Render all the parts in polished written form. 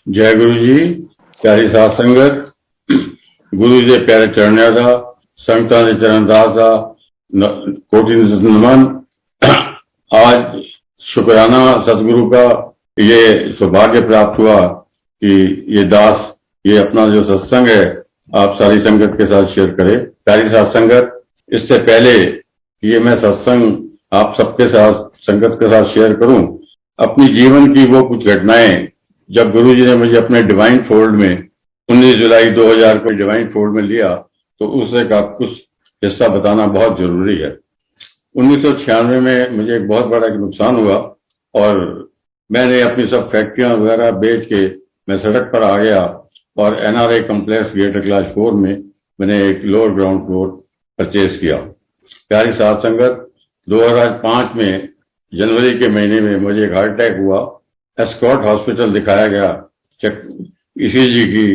जय गुरु जी। प्यारी साध संगत, गुरु जी प्यारे चरणों संगतां दे चरण दास कोटि नमन। आज शुक्राना सतगुरु का ये सौभाग्य प्राप्त हुआ कि ये दास ये अपना जो सत्संग है आप सारी संगत के साथ शेयर करें। प्यारी साध संगत, इससे पहले ये मैं सत्संग आप सबके साथ संगत के साथ शेयर करूं, अपनी जीवन की वो कुछ घटनाएं जब गुरु जी ने मुझे अपने डिवाइन फोल्ड में 19 जुलाई 2000 को डिवाइन फोल्ड में लिया तो उससे का कुछ हिस्सा बताना बहुत जरूरी है। 1996 में मुझे एक बहुत बड़ा नुकसान हुआ और मैंने अपनी सब फैक्ट्रियां वगैरह बेच के मैं सड़क पर आ गया और एनआरआई कॉम्प्लेक्स गेटर क्लास 4 में मैंने एक लोअर ग्राउंड फ्लोर परचेज किया। प्यारी साध संगत, 2005 में जनवरी के महीने में मुझे एक हार्ट अटैक हुआ। एस्कॉट हॉस्पिटल दिखाया गया, चेक ईसीजी की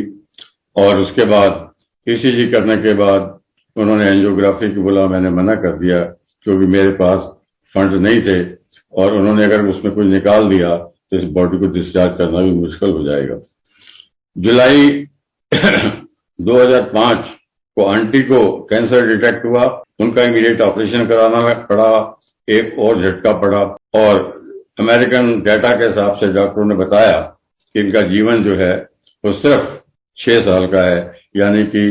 और उसके बाद ईसीजी करने के बाद उन्होंने एंजियोग्राफी की बोला, मैंने मना कर दिया क्योंकि मेरे पास फंड नहीं थे और उन्होंने अगर उसमें कुछ निकाल दिया तो इस बॉडी को डिस्चार्ज करना भी मुश्किल हो जाएगा। जुलाई 2005 को आंटी को कैंसर डिटेक्ट हुआ, उनका इमीडिएट ऑपरेशन कराना पड़ा। एक और झटका पड़ा और अमेरिकन डेटा के हिसाब से डॉक्टरों ने बताया कि इनका जीवन जो है वो सिर्फ 6 साल का है, यानी कि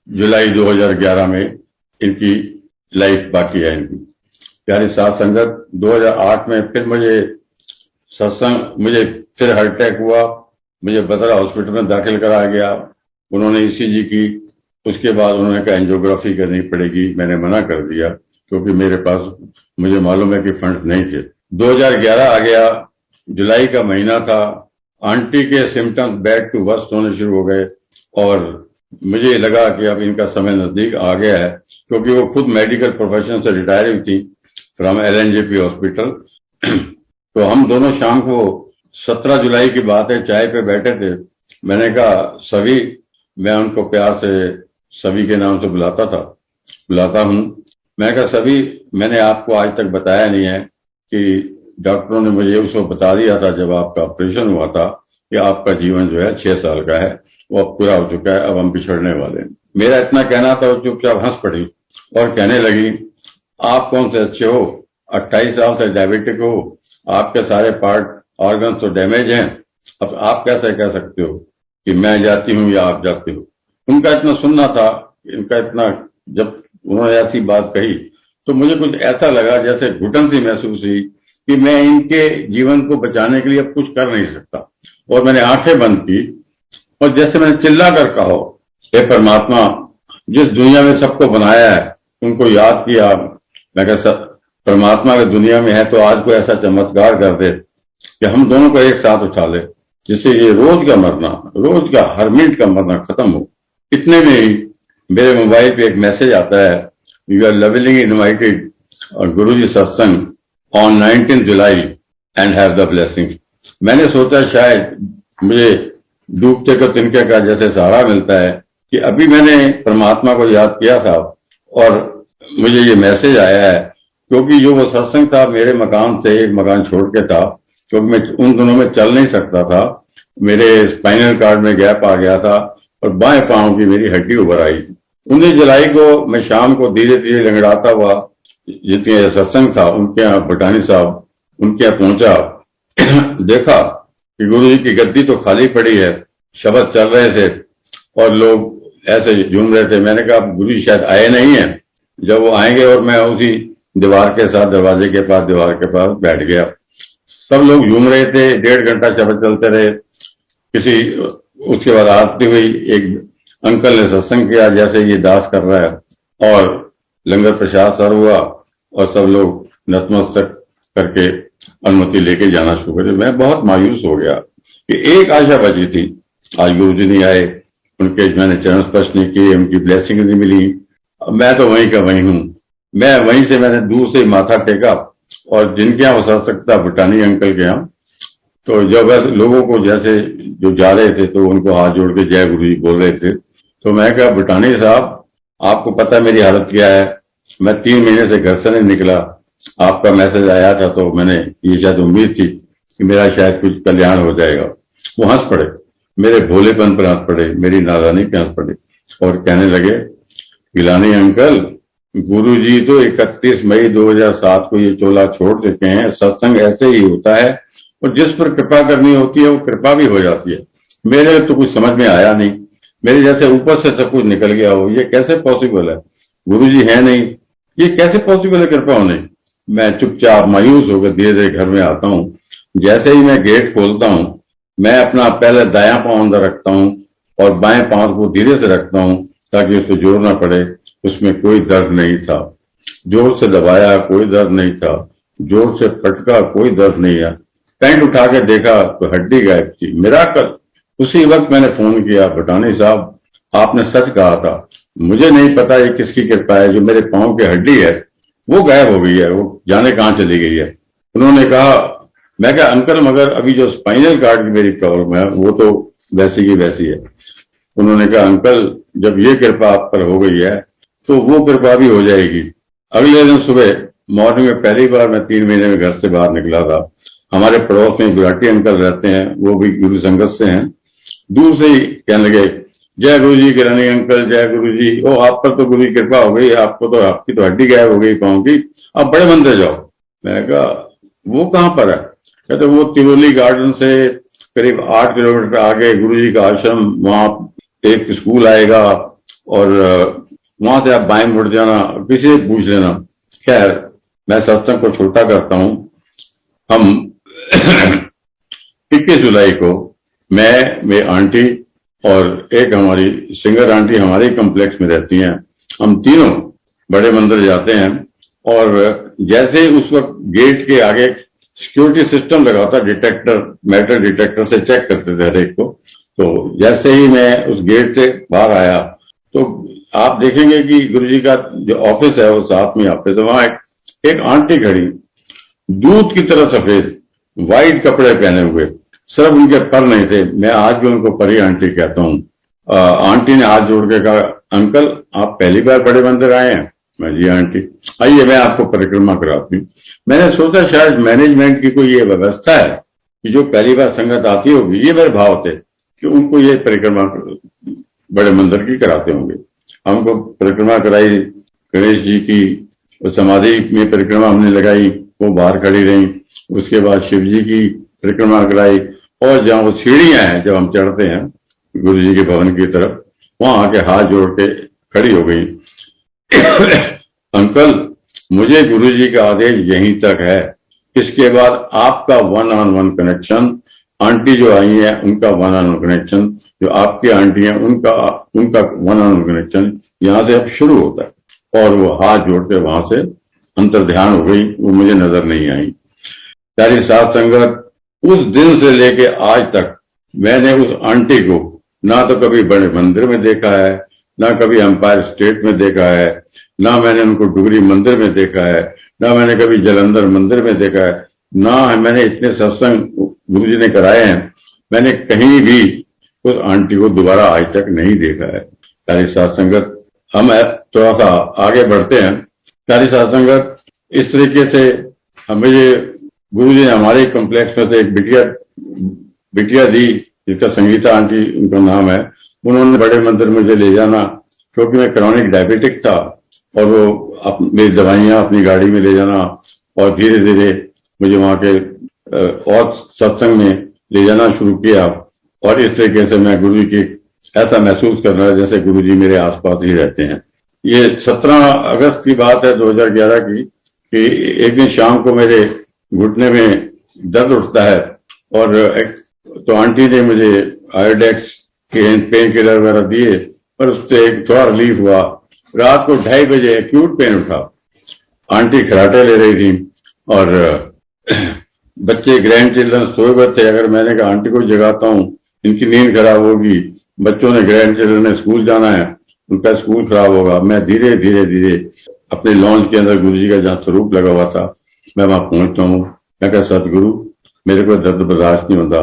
जुलाई 2011 में इनकी लाइफ बाकी है इनकी। प्यारी साध संगत, 2008 में फिर मुझे फिर हार्ट अटैक हुआ, मुझे बतरा हॉस्पिटल में दाखिल कराया गया। उन्होंने ईसीजी की, उसके बाद उन्होंने कहा एंजियोग्राफी करनी पड़ेगी, मैंने मना कर दिया क्योंकि मेरे पास मुझे मालूम है कि फंड नहीं थे। 2011 आ गया, जुलाई का महीना था, आंटी के सिम्टम्स बैड टू वर्स्ट होने शुरू हो गए और मुझे लगा कि अब इनका समय नजदीक आ गया है क्योंकि वो खुद मेडिकल प्रोफेशन से रिटायर हुई थी फ्रॉम एलएनजेपी हॉस्पिटल। तो हम दोनों शाम को 17 जुलाई की बात है, चाय पे बैठे थे। मैंने कहा सभी, मैं उनको प्यार से सभी के नाम से बुलाता हूं। मैं कहा सभी, मैंने आपको आज तक बताया नहीं है कि डॉक्टरों ने मुझे उस वक्त बता दिया था जब आपका ऑपरेशन हुआ था कि आपका जीवन जो है 6 साल का है, वो अब पूरा हो चुका है, अब हम बिछड़ने वाले हैं। मेरा इतना कहना था, चुपचाप हंस पड़ी और कहने लगी, आप कौन से अच्छे हो, 28 साल से डायबिटिक हो, आपके सारे पार्ट ऑर्गन तो डैमेज हैं, अब आप कैसे कह सकते हो कि मैं जाती हूं या आप जाते हो। उनका इतना सुनना था, इनका इतना, जब उन्होंने ऐसी बात कही तो मुझे कुछ ऐसा लगा जैसे घुटन सी महसूस हुई कि मैं इनके जीवन को बचाने के लिए अब कुछ कर नहीं सकता। और मैंने आंखें बंद की और जैसे मैंने चिल्ला कर कहा, हे परमात्मा, जिस दुनिया में सबको बनाया है उनको याद किया। मैं कहा परमात्मा अगर दुनिया में है तो आज को ऐसा चमत्कार कर दे कि हम दोनों को एक साथ उठा ले, जिससे ये रोज का हर मिनट का मरना खत्म हो। इतने में ही मेरे मोबाइल पे एक मैसेज आता है, यू आर लवली इनवाइटेड गुरु जी सत्संग on 19 July and have the blessing. मैंने सोचा शायद मुझे डूबते को तिनके का जैसे सहारा मिलता है कि अभी मैंने परमात्मा को याद किया था और मुझे ये मैसेज आया है, क्योंकि जो वो सत्संग था मेरे मकान से एक मकान छोड़ के था, क्योंकि मैं उन दिनों में चल नहीं सकता था, मेरे स्पाइनल कार्ड में गैप आ गया था और बाएं पांव की मेरी हड्डी उभर आई। 19 जुलाई को मैं शाम को धीरे धीरे लंगड़ाता हुआ जितने सत्संग था उनके यहाँ भटानी साहब उनके यहाँ पहुंचा। देखा कि गुरु जी की गद्दी तो खाली पड़ी है, शब्द चल रहे थे और लोग ऐसे झूम रहे थे। मैंने कहा गुरु जी शायद आए नहीं है। जब वो आएंगे और मैं उसी दीवार के साथ दरवाजे के पास दीवार के पास बैठ गया। सब लोग झूम रहे थे, 1.5 घंटा शब्द चलते रहे। उसके बाद आरती हुई, एक अंकल ने सत्संग किया जैसे ये दास कर रहा है और लंगर प्रसाद सर्व हुआ और सब लोग नतमस्तक करके अनुमति लेके जाना शुरू करे। मैं बहुत मायूस हो गया कि एक आशा बची थी, आज गुरु जी नहीं आए, उनके मैंने चरण स्पर्श नहीं किए, उनकी ब्लेसिंग नहीं मिली। मैं तो वहीं का वहीं हूं। मैं वहीं से मैंने दूर से माथा टेका और जिनके यहाँ हो सकता भुटानी अंकल के यहाँ, तो जब लोगों को जैसे जो जा रहे थे तो उनको हाथ जोड़ के जय गुरु जी बोल रहे थे, तो मैं कहा भुटानी साहब आपको पता है मेरी हालत क्या है, मैं 3 महीने से घर से नहीं निकला, आपका मैसेज आया था तो मैंने ये शायद उम्मीद थी कि मेरा शायद कुछ कल्याण हो जाएगा। वो हंस पड़े, मेरे भोलेपन पर हंस पड़े, मेरी नादानी पे हंस पड़े और कहने लगे, गिलानी अंकल, गुरुजी तो 31 मई 2007 को ये चोला छोड़ चुके हैं। सत्संग ऐसे ही होता है और जिस पर कृपा करनी होती है वो कृपा भी हो जाती है। मेरे तो कुछ समझ में आया नहीं, मेरे जैसे ऊपर से सब कुछ निकल गया हो, ये कैसे पॉसिबल है? गुरुजी है नहीं, ये कैसे पॉसिबल है कृपा होने? मैं चुपचाप मायूस होकर धीरे धीरे घर में आता हूँ। जैसे ही मैं गेट खोलता हूँ, मैं अपना पहले दायां पांव अंदर रखता हूँ और बाएं पांव को धीरे से रखता हूँ ताकि उसे जोर ना पड़े। उसमें कोई दर्द नहीं था। जोर से दबाया, कोई दर्द नहीं था। जोर से फटका, कोई दर्द नहीं है। पैंट उठा के देखा तो हड्डी गायब थी। मिराकल। उसी वक्त मैंने फोन किया, भटानी साहब आपने सच कहा था, मुझे नहीं पता ये किसकी कृपा है, जो मेरे पांव की हड्डी है वो गायब हो गई है, वो जाने कहां चली गई है। उन्होंने कहा, मैं कहा अंकल मगर अभी जो स्पाइनल कार्ड की मेरी प्रॉब्लम है वो तो वैसी की वैसी है। उन्होंने कहा अंकल जब ये कृपा आप पर हो गई है तो वो कृपा भी हो जाएगी। अगले दिन सुबह मॉर्निंग में पहली बार मैं 3 महीने में घर से बाहर निकला था। हमारे पड़ोस में गुलाटी अंकल रहते हैं, वो भी गुरु संगत से हैं। दूर से ही कहने लगे, जय गुरु जी गिलानी अंकल, जय गुरु जी। ओ आप पर तो गुरु की कृपा हो गई, आपको तो आपकी तो हड्डी गायब हो गई पाँव की, आप बड़े मंदिर जाओ। मैं कहा वो कहाँ पर है? कहते वो तिरोली गार्डन से करीब 8 किलोमीटर आगे गुरु जी का आश्रम, वहां एक स्कूल आएगा और वहां से आप बाएं मुड़ जाना, किसी से पूछ लेना। खैर मैं सत्संग को छोटा करता हूं। हम 21 जुलाई को मैं, मेरी आंटी और एक हमारी सिंगर आंटी हमारे कॉम्प्लेक्स में रहती हैं, हम तीनों बड़े मंदिर जाते हैं। और जैसे ही उस वक्त गेट के आगे सिक्योरिटी सिस्टम लगा था, डिटेक्टर, मेटल डिटेक्टर से चेक करते थे हर एक को। तो जैसे ही मैं उस गेट से बाहर आया तो आप देखेंगे कि गुरुजी का जो ऑफिस है वो साथ में ऑफिस है। वहां एक आंटी खड़ी, दूध की तरह सफेद, व्हाइट कपड़े पहने हुए, सिर्फ उनके पर नहीं थे। मैं आज भी उनको परी आंटी कहता हूँ। आंटी ने हाथ जोड़ के कहा, अंकल आप पहली बार बड़े मंदिर आए हैं? मैं जी आंटी, आइए मैं आपको परिक्रमा कराती हूँ। मैंने सोचा शायद मैनेजमेंट की कोई ये व्यवस्था है कि जो पहली बार संगत आती होगी, ये मेरे भाव थे कि उनको ये परिक्रमा बड़े मंदिर की कराते होंगे। हमको परिक्रमा कराई गणेश जी की, समाधि में परिक्रमा हमने लगाई, वो बाहर खड़ी रही। उसके बाद शिव जी की परिक्रमा कराई और जहाँ वो सीढ़ियां हैं जब हम चढ़ते हैं गुरु जी के भवन की तरफ, वहां आके हाथ जोड़ के खड़ी हो गई। अंकल मुझे गुरु जी का आदेश यहीं तक है, इसके बाद आपका 1-on-1 कनेक्शन, आंटी जो आई है उनका 1-on-1 कनेक्शन, जो आपकी आंटी है उनका 1-on-1 कनेक्शन यहाँ से अब शुरू होता है। और वो हाथ जोड़ते वहां से अंतर ध्यान हो गई, वो मुझे नजर नहीं आई। प्यारी साथ संगत, उस दिन से लेके आज तक मैंने उस आंटी को ना तो कभी बड़े मंदिर में देखा है, ना कभी एम्पायर स्टेट में देखा है, ना मैंने उनको डुगरी मंदिर में देखा है, ना मैंने कभी जलंधर मंदिर में देखा है, ना मैंने इतने सत्संग गुरु जी ने कराए हैं, मैंने कहीं भी उस आंटी को दोबारा आज तक नहीं देखा है। प्यारी साथ संगत, हम थोड़ा सा आगे बढ़ते हैं। प्यारी साथ संगत, इस तरीके से हमें ये गुरु जी ने हमारे कॉम्प्लेक्स में से एक बिटिया दी, जिसका संगीता आंटी उनका नाम है। उन्होंने बड़े मंदिर मुझे ले जाना, क्योंकि मैं क्रॉनिक डायबिटिक था, और वो मेरी दवाइयां अपनी गाड़ी में ले जाना और धीरे धीरे मुझे वहां के और सत्संग में ले जाना शुरू किया। और इस तरीके से मैं गुरु जी की ऐसा महसूस कर रहा जैसे गुरु जी मेरे आसपास ही रहते हैं। ये 17 अगस्त की बात है 2011 की, कि एक दिन शाम को मेरे घुटने में दर्द उठता है और तो आंटी ने मुझे आयोडेक्स के पेन किलर वगैरह दिए, पर उससे एक थोड़ा रिलीफ हुआ। रात को 2:30 बजे एक्यूट पेन उठा। आंटी खराटे ले रही थी और बच्चे ग्रैंड चिल्ड्रन सोए हुए थे। अगर मैंने कहा आंटी को जगाता हूँ, इनकी नींद खराब होगी, बच्चों ने, ग्रैंड चिल्ड्रन ने स्कूल जाना है, उनका स्कूल खराब होगा। मैं धीरे धीरे धीरे अपने लॉन्च के अंदर गुरु जी का जहाँ स्वरूप लगा हुआ था, मैं वहां पहुंचता हूँ। मैं कहा सतगुरु मेरे को दर्द बर्दाश्त नहीं होता,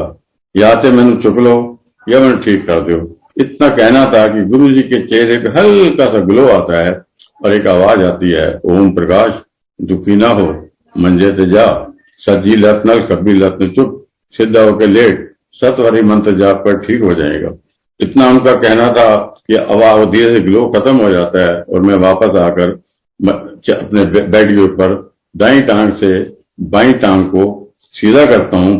या से मैंने चुक लो या मैंने ठीक कर दो। इतना कहना था कि गुरु जी के चेहरे पे हल्का सा ग्लो आता है और एक आवाज आती है, ओम प्रकाश दुखी ना हो, मंजे से जा, सज्जी लत न कभी लत न चुप, सीधा होकर लेट, सतवारी मंत्र जाप कर ठीक हो जाएगा। इतना उनका कहना था कि अब धीरे से ग्लो खत्म हो जाता है और मैं वापस आकर अपने बेड के ऊपर दाई टांग से बाई टांग को सीधा करता हूं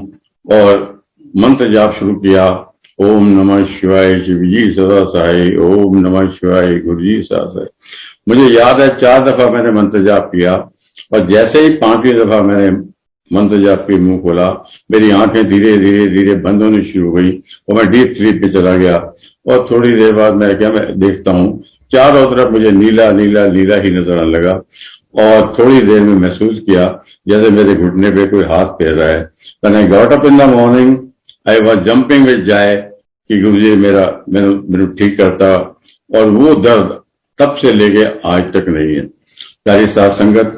और मंत्र जाप शुरू किया। ओम नमः शिवाय शिवजी सदा सहाय, ओम नमः शिवाय गुरुजी सदा सहाय। मुझे याद है 4 दफा मैंने मंत्र जाप किया और जैसे ही 5वीं दफा मैंने मंत्र जाप के मुंह खोला, मेरी आंखें धीरे धीरे धीरे बंद होनी शुरू हुई और मैं डीप स्लीप पे चला गया। और थोड़ी देर बाद मैं देखता हूँ चारों तरफ मुझे नीला नीला नीला ही नजर आने लगा और थोड़ी देर में महसूस किया जैसे मेरे घुटने पे कोई हाथ फेर रहा है। When I got up in the morning, I was jumping with joy कि गुरुजी मेरे ठीक करता, और वो दर्द तब से लेके आज तक नहीं है। सारी साथ संगत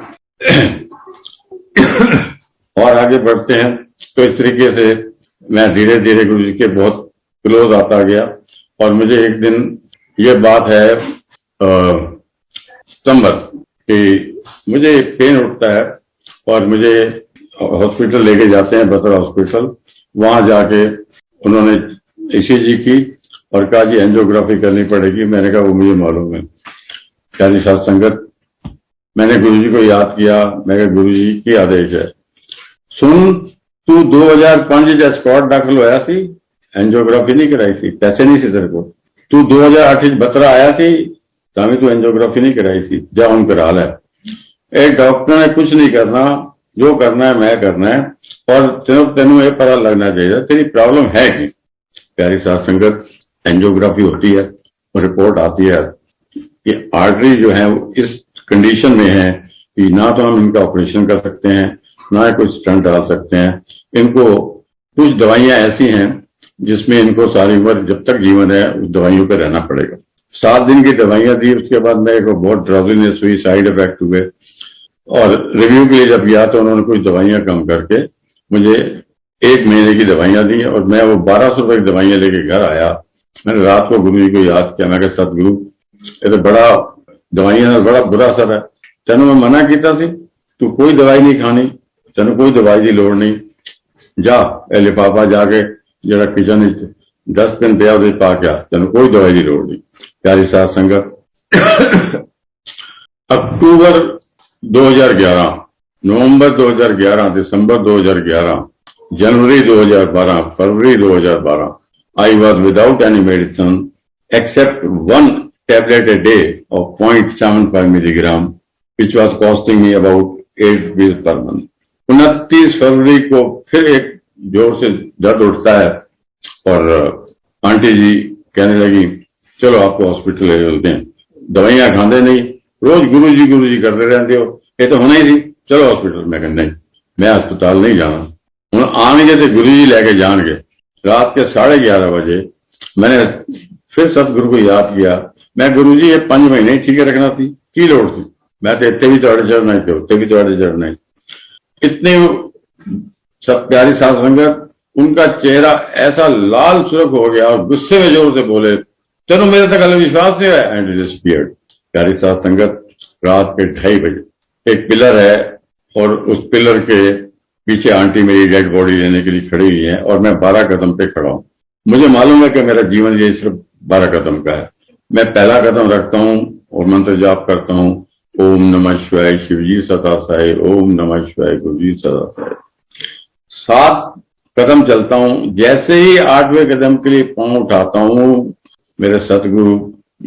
और आगे बढ़ते हैं तो इस तरीके से मैं धीरे धीरे गुरुजी के बहुत क्लोज आता गया। और मुझे एक दिन ये बात है सितंबर कि मुझे पेन उठता है और मुझे हॉस्पिटल लेके जाते हैं, बतरा हॉस्पिटल। वहां जाके उन्होंने ईसीजी की और कहा जी एंजियोग्राफी करनी पड़ेगी। मैंने कहा वो मुझे मालूम है। प्यारी साथ संगत, मैंने गुरुजी को याद किया। मैं कहा गुरुजी की आदेश है, सुन तू 2005 च स्कॉट दाखिल होया सी, एंजियोग्राफी नहीं कराई सी, पैसे नहीं सी तेरे को। तू 2008 बतरा आया सी ताकि तू एंजियोग्राफी नहीं कराई सी, जा उन करा लै। एक डॉक्टर ने कुछ नहीं करना, जो करना है मैं करना है, और तेनू ये पता लगना चाहिए तेरी प्रॉब्लम है कि। प्यारी साथ संगत, एंजियोग्राफी होती है और रिपोर्ट आती है कि आर्टरी जो है इस कंडीशन में है कि ना तो हम इनका ऑपरेशन कर सकते हैं, ना कुछ स्टंट डाल सकते हैं। इनको कुछ दवाइयां ऐसी हैं जिसमें इनको सारी उम्र जब तक जीवन है उस दवाइयों पर रहना पड़ेगा। 7 दिन की दवाइयां दी, उसके बाद मेरे को बहुत ड्राउजीनेस हुई, साइड इफेक्ट हुए, और रिव्यू के लिए जब गया तो उन्होंने कुछ दवाइयां कम करके मुझे 1 महीने की दवाइयां दी और मैं वो 1200 रुपए की दवाइयां लेके घर आया। मैंने रात को गुरु जी को याद किया। मैं कहा सतगुरु ये तो बड़ा दवाइयां बड़ा बुरा असर है, तेन मैं मना किया सी, तू कोई दवाई नहीं खानी, तेन कोई दवाई की लोड़ नहीं, जा ए लिफाफा जाके जरा किचन डस्टबिन पे उसे पा के आ, तेन कोई दवाई की लोड़ नहीं। प्यारी साथ संगत, अक्टूबर 2011, नवंबर 2011, दिसंबर 2011, जनवरी 2012, फरवरी 2012, I was without any medicine except 1 tablet a day of 0.75 milligram, which was costing me about 8 rupees per month. 29 फरवरी को फिर एक जोर से दर्द उठता है और आंटी जी कहने लगी चलो आपको हॉस्पिटल ले चलते हैं, दवाइयां खाते नहीं, रोज गुरु जी करते रहते हो, ये तो होना ही थी, चलो हॉस्पिटल। मैं कहना नहीं, मैं अस्पताल नहीं जाना। हूँ आने तो गुरु जी लैके जाएंगे। रात के 11:30 बजे मैंने फिर सतगुरु को याद किया। मैं गुरु जी ये 5 महीने ठीक रखना थी, की लोड़ थी, मैं तो इतने भी थोड़े चढ़ना ही थे, उत्ते भी थोड़े चढ़ना ही। इतने सब प्यारी साथ संगत, उनका चेहरा ऐसा लाल सुर्ख हो गया और गुस्से में जोर से बोले चलो मेरे तक अलग विश्वास नहीं है, एंड डिसअपीयर्ड। प्यारी साथ संगत, रात के 2:30 बजे एक पिलर है और उस पिलर के पीछे आंटी मेरी डेड बॉडी लेने के लिए खड़ी हुई है और मैं 12 कदम पे खड़ा हूं। मुझे मालूम है कि मेरा जीवन ये सिर्फ 12 कदम का है। मैं पहला कदम रखता हूं और मंत्र जाप करता हूं, ओम नमः शिवाय शिवजी सदा सहाय, ओम नमः शिवाय गुरुजी सदा सहाय। 7 कदम चलता हूं, जैसे ही 8वें कदम के लिए पांव उठाता हूं, मेरे सतगुरु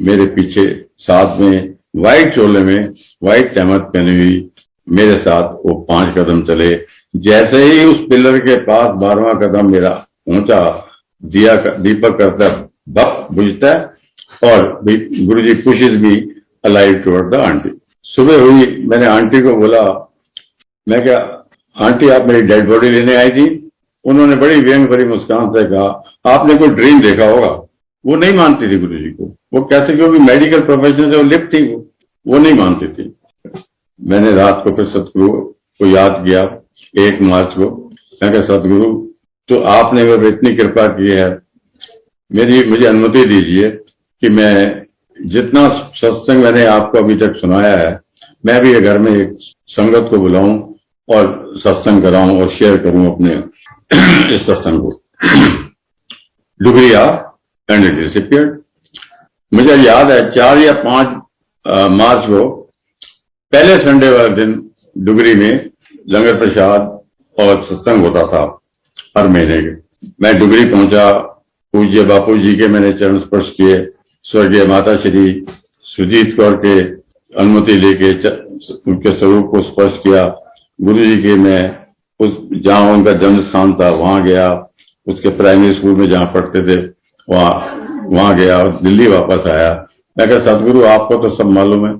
मेरे पीछे साथ में व्हाइट चोले में व्हाइट तहमत पहनी हुई मेरे साथ वो 5 कदम चले। जैसे ही उस पिलर के पास 12वां कदम मेरा पहुंचा, दीपक करता बप बुझता है और Guruji pushes me alive toward the aunty. सुबह हुई, मैंने आंटी को बोला, मैं क्या आंटी आप मेरी डेड बॉडी लेने आई थी? उन्होंने बड़ी व्यंग भरी मुस्कान से कहा आपने कोई ड्रीम देखा होगा। वो नहीं मानती थी गुरुजी को, वो कैसे, क्योंकि मेडिकल प्रोफेशन से वो लिप्त थी, वो नहीं मानती थी। मैंने रात को फिर सतगुरु को याद किया 1 मार्च को। मैं कहा सतगुरु तो आपने मेरे इतनी कृपा की है, मुझे अनुमति दीजिए कि मैं जितना सत्संग मैंने आपको अभी तक सुनाया है, मैं भी घर में एक संगत को बुलाऊं और सत्संग कराऊं और शेयर करूं अपने इस सत्संग को। डुगरिया एंड इट डिसअपीयर्ड। मुझे याद है 4 या 5 मार्च को पहले संडे वाले दिन डुगरी में लंगर प्रसाद और सत्संग होता था हर महीने के। मैं डुगरी पहुंचा, पूज्य बापू जी के मैंने चरण स्पर्श किए, स्वर्गीय माता श्री सुजीत कौर के अनुमति लेके उनके स्वरूप को स्पर्श किया। गुरु जी के मैं उस जहां उनका जन्म स्थान था वहां गया, उसके प्राइमरी स्कूल में जहां पढ़ते थे वहां गया और दिल्ली वापस आया। मैं कहा सतगुरु आपको तो सब मालूम है,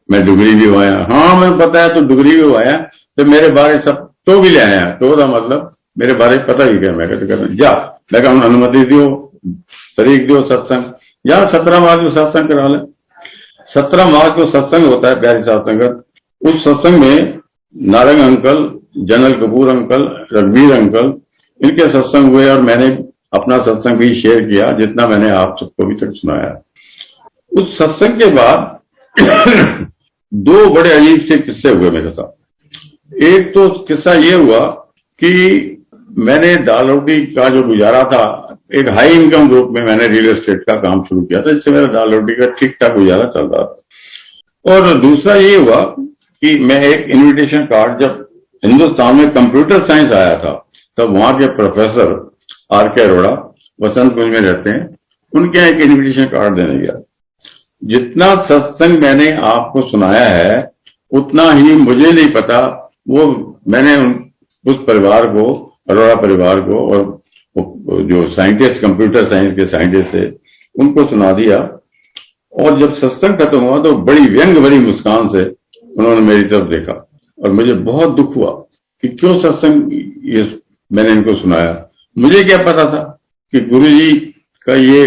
मैं डुगरी भी हुआ। हाँ मैं पता है, तो डुगरी भी हुआ, तो मेरे बारे सब तो भी ले आया, तो का मतलब मेरे बारे पता ही क्या। मैं कहते जा, मैं कहा अनुमति दो, तारीख दो सत्संग, या 17 मार्च को सत्संग करा ले। 17 मार्च को सत्संग होता है प्यारी साध संगत। उस सत्संग में Narang uncle, general Kapoor uncle, रघुवीर अंकल, इनके सत्संग हुए और मैंने अपना सत्संग भी शेयर किया जितना मैंने आप सबको अभी तक सुनाया। उस सत्संग के बाद 2 बड़े अजीब से किस्से हुए मेरे साथ। एक तो किस्सा ये हुआ कि मैंने दाल रोटी का जो गुजारा था, एक हाई इनकम ग्रुप में मैंने रियल एस्टेट का काम शुरू किया था, जिससे मेरा दाल रोटी का ठीक ठाक गुजारा चल रहा था। और दूसरा ये हुआ कि मैं एक इनविटेशन कार्ड, जब हिंदुस्तान में कंप्यूटर साइंस आया था तब वहां के प्रोफेसर आर के अरोड़ा वसंत कुंज में रहते हैं, उनके यहाँ एक इनविटेशन कार्ड देने गया। जितना सत्संग मैंने आपको सुनाया है उतना ही मुझे नहीं पता, वो मैंने उस परिवार को, अरोड़ा परिवार को, और जो साइंटिस्ट, कंप्यूटर साइंस के साइंटिस्ट थे, उनको सुना दिया। और जब सत्संग खत्म हुआ तो बड़ी व्यंग भरी मुस्कान से उन्होंने मेरी तरफ देखा और मुझे बहुत दुख हुआ कि क्यों सत्संग ये मैंने इनको सुनाया। मुझे क्या पता था कि गुरुजी का ये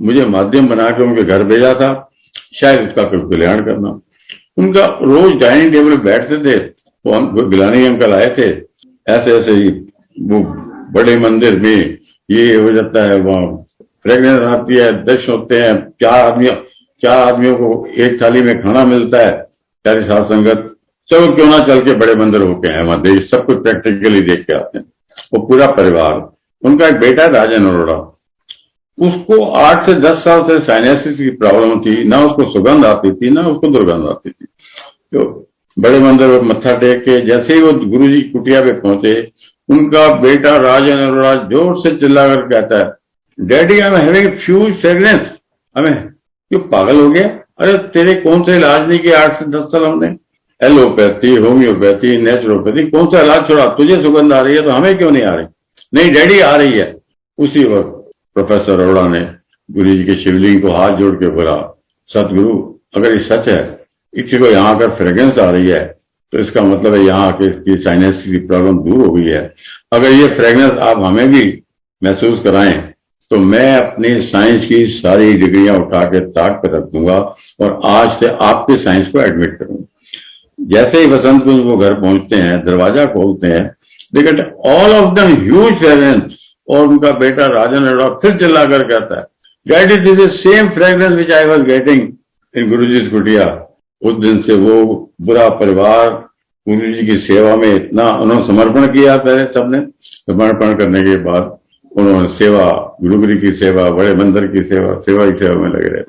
मुझे माध्यम बना के उनके घर भेजा था, शायद उसका कोई कल्याण करना। उनका रोज डाइनिंग टेबल बैठते थे, वो गिलानी अंकल आए थे, ऐसे ऐसे ही वो बड़े मंदिर में ये हो जाता है, वहां फ्रेगनेंस आती है, दर्शन होते हैं, 4 आदमियों को एक थाली में खाना मिलता है। प्यारी साध संगत, चलो क्यों ना चल के बड़े मंदिर होके आए, वहां देख सब कुछ प्रैक्टिकली देख के आते हैं। वो पूरा परिवार, उनका एक बेटा राजन अरोड़ा, उसको 8 से 10 साल से साइनेसिस की प्रॉब्लम थी, ना उसको सुगंध आती थी ना उसको दुर्गंध आती थी। तो बड़े मंदिर में मत्था टेक के जैसे ही वो गुरुजी कुटिया पे पहुंचे, उनका बेटा राजन अरोड़ा जोर से चिल्ला कर कहता है, daddy I am having fuse fragrance. हमें क्यों पागल हो गया? अरे तेरे कौन से इलाज नहीं किए 8 से 10 साल हमने, एलोपैथी, होम्योपैथी, नेचुरोपैथी, कौन सा इलाज छोड़ा? तुझे सुगंध आ रही है तो हमें क्यों नहीं आ रही? नहीं डैडी आ रही है। उसी वक्त प्रोफेसर अरोड़ा ने गुरु जी के शिवलिंग को हाथ जोड़ के बोला, सतगुरु अगर ये सच है, किसी को यहाँ अगर फ्रेग्रेंस आ रही है तो इसका मतलब है यहाँ की साइनस की प्रॉब्लम दूर हो गई है। अगर ये फ्रेग्रेंस आप हमें भी महसूस कराएं तो मैं अपनी साइंस की सारी डिग्रियां उठा के ताक पर रख दूंगा और आज से आपके साइंस को एडमिट करूंगा। जैसे ही वसंत कुंज वो घर पहुंचते हैं, दरवाजा खोलते हैं, they get all of them huge fragrance. और उनका बेटा राजन अरोड़ा फिर चिल्लाकर कहता है, daddy this is same fragrance which I was getting in Guruji's कुटिया। उस दिन से वो पूरा परिवार गुरुजी की सेवा में इतना उन्होंने समर्पण किया। पहले सबने समर्पण करने के बाद उन्होंने सेवा, गुरुगिरी की सेवा, बड़े मंदिर की सेवा, सेवा की सेवा में लगे रहे।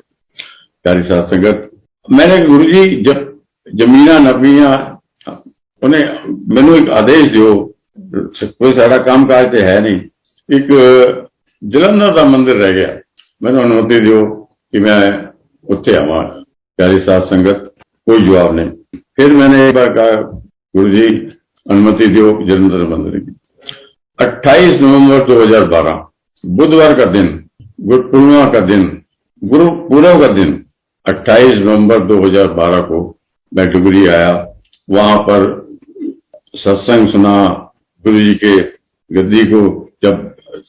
प्यारी साध संगत, मैंने गुरुजी जब जमीना नबीना उन्हें मैनू एक आदेश दो, कोई सारा काम काज तो है नहीं, एक जलंधर का मंदिर रह गया, मैंने अनुमति दो कि मैं उत्थे आवा। प्यारी साध संगत, कोई जवाब नहीं। फिर मैंने एक बार कहा, गुरु जी अनुमति दो जलंधर मंदिर की। 28 नवंबर 2012 बुधवार का दिन, गुरु पूर्णिमा का दिन, गुरु पूर्व का दिन, 28 नवंबर 2012 को मैं डुगरी आया। वहां पर सत्संग सुना, गुरु जी के गद्दी को जब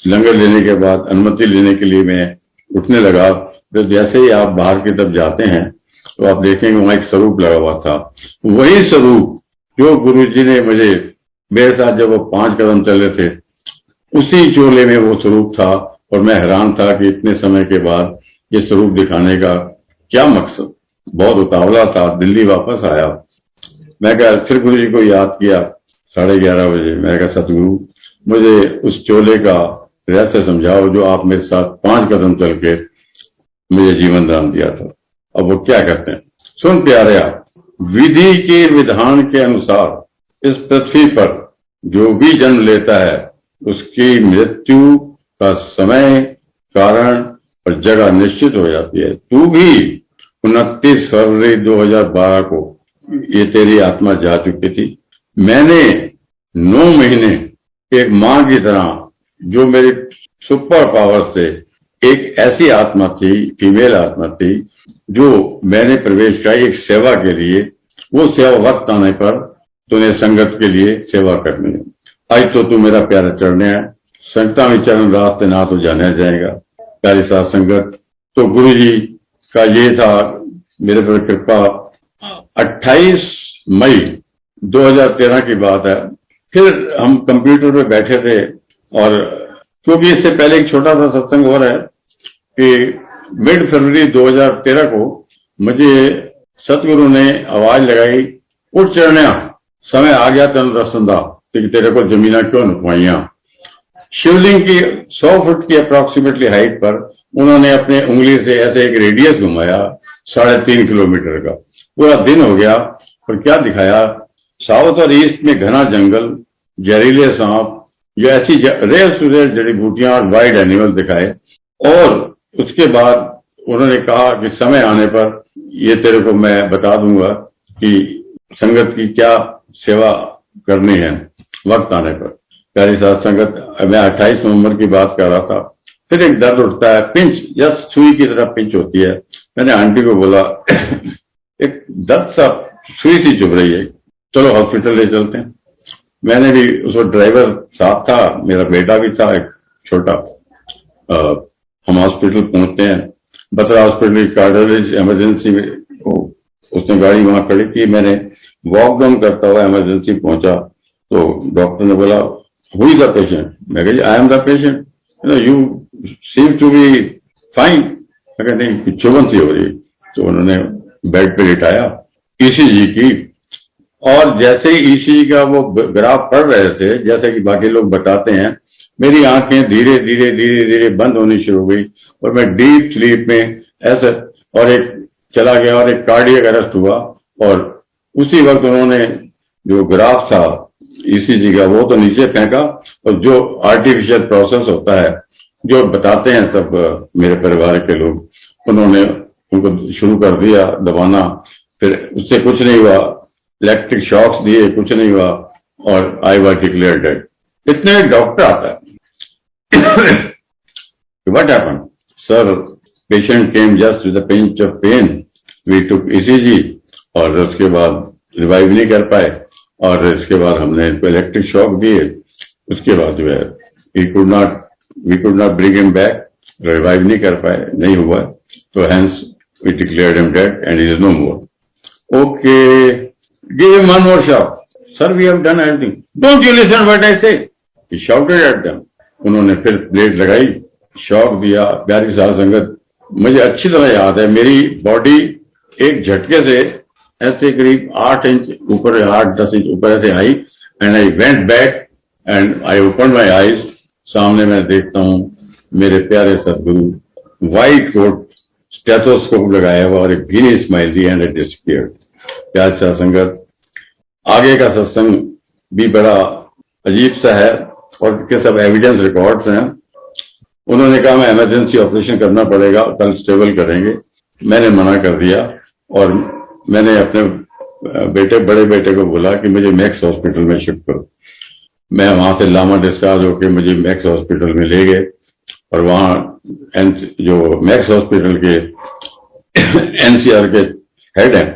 लंगर लेने के बाद अनुमति लेने के लिए मैं उठने लगा, तो जैसे ही आप बाहर की तरफ जाते हैं तो आप देखेंगे वहां एक स्वरूप लगा हुआ था। वही स्वरूप जो गुरु जी ने मुझे, मेरे साथ जब वो 5 कदम चले थे, उसी चोले में वो स्वरूप था। और मैं हैरान था कि इतने समय के बाद ये स्वरूप दिखाने का क्या मकसद। बहुत उतावला था, दिल्ली वापस आया। मैं कहा, फिर गुरु जी को याद किया 11:30 बजे। मैं कहा, सतगुरु मुझे उस चोले का रहस्य समझाओ जो आप मेरे साथ 5 कदम चल के मुझे जीवन दान दिया था। अब वो क्या कहते हैं, सुन प्यारे, विधि के विधान के अनुसार इस पृथ्वी पर जो भी जन्म लेता है उसकी मृत्यु का समय, कारण और जगह निश्चित हो जाती है। तू भी 29 फरवरी 2012 को ये तेरी आत्मा जा चुकी थी। मैंने 9 महीने एक मां की तरह, जो मेरी सुपर पावर से एक ऐसी आत्मा थी, फीमेल आत्मा थी, जो मैंने प्रवेश किया एक सेवा के लिए। वो सेवा वक्त आने पर तूने संगत के लिए सेवा करनी है। आज तो तू मेरा प्यारा चढ़ने है, संगता में चरण रास्ते ना तो जाना जाएगा। प्यारी साथ संगत, तो गुरु जी का ये था मेरे पर कृपा। 28 मई 2013 की बात है। फिर हम कंप्यूटर पे बैठे थे, और क्योंकि इससे पहले एक छोटा सा सत्संग हो रहा है कि मिड फरवरी 2013 को मुझे सतगुरु ने आवाज लगाई, उठ चढ़निया, समय आ गया तेन दर्शन दा, तेरे को जमीना क्यों नुकवाइया। शिवलिंग की 100 फुट की अप्रोक्सीमेटली हाइट पर उन्होंने अपने उंगली से ऐसे एक रेडियस घुमाया 3.5 किलोमीटर का। पूरा दिन हो गया, और क्या दिखाया, साउथ और ईस्ट में घना जंगल, जहरीले सांप, या ऐसी रेयर टू रेयर जड़ी बूटियां और वाइल्ड एनिमल दिखाए। और उसके बाद उन्होंने कहा कि समय आने पर ये तेरे को मैं बता दूंगा कि संगत की क्या सेवा करनी है वक्त आने पर। प्यारी साथ संगत, मैं 28 नवंबर की बात कर रहा था। फिर एक दर्द उठता है, पिंच, जस्ट सुई की तरह पिंच होती है। मैंने आंटी को बोला एक दर्द सा सुई सी चुभ रही है, चलो हॉस्पिटल ले चलते हैं। मैंने भी, उस वक्त ड्राइवर साथ था, मेरा बेटा भी था एक छोटा। हम हॉस्पिटल पहुंचते हैं, बत्रा हॉस्पिटल की कार्डियोलॉजी इमरजेंसी में उसने गाड़ी वहां खड़ी की। मैंने वॉक डाउन करता हुआ इमरजेंसी पहुंचा, तो डॉक्टर ने बोला हु इज द पेशेंट। मैं कहा I am the patient, you seem to be fine. मैं कहा नहीं, चुभन सी हो रही। तो उन्होंने बेड पे लिटाया, ईसीजी की, और जैसे ही ईसीजी का वो ग्राफ पढ़ रहे थे, जैसे कि बाकी लोग बताते हैं, मेरी आंखें धीरे धीरे धीरे धीरे बंद होनी शुरू हुई, और मैं डीप स्लीप में ऐसे, और एक चला गया, और एक कार्डियक अरेस्ट हुआ। और उसी वक्त उन्होंने जो ग्राफ था ईसीजी का वो तो नीचे फेंका, और जो आर्टिफिशियल प्रोसेस होता है जो बताते हैं सब मेरे परिवार के लोग, उन्होंने उनको शुरू कर दिया दबाना। फिर उससे कुछ नहीं हुआ, इलेक्ट्रिक शॉक्स दिए, कुछ नहीं हुआ, और आई वाज डिक्लेयर्ड डेड। इतने एक डॉक्टर आता है what happened sir, patient came just with a pinch of pain, we took ECG, और उसके बाद रिवाइव नहीं कर पाए, और इसके बाद हमने इनको इलेक्ट्रिक शॉक दिए। उसके बाद जो है we could not bring him back, revive नहीं कर पाए, नहीं हुआ, तो hence we declared him dead and is no more. Okay, give him one more shot, sir we have done everything, don't you listen what I say, he shouted at them. उन्होंने फिर plate लगाई, shock दिया। प्यारी साध संगत, मुझे अच्छी तरह याद है, मेरी बॉडी एक झटके से ऐसे करीब 8 इंच ऊपर, 8-10 इंच ऊपर ऐसे आई, and I went back and I open my eyes. सामने मैं देखता हूं मेरे प्यारे सदगुरु, व्हाइट कोट, स्टेथोस्कोप लगाया हुआ, और एक भीनी स्माइल दी, एंड इट डिसअपीयर्ड। प्यारी साध संगत, आगे का सत्संग भी बड़ा अजीब सा है, और के सब एविडेंस रिकॉर्ड्स हैं। उन्होंने कहा मैं इमरजेंसी ऑपरेशन करना पड़ेगा, कल स्टेबल करेंगे। मैंने मना कर दिया, और मैंने अपने बड़े बेटे को बोला कि मुझे मैक्स हॉस्पिटल में शिफ्ट करो। मैं वहां से लामा डिस्चार्ज होकर मुझे मैक्स हॉस्पिटल में ले गए, और वहां जो मैक्स हॉस्पिटल के एनसीआर के हेड हैं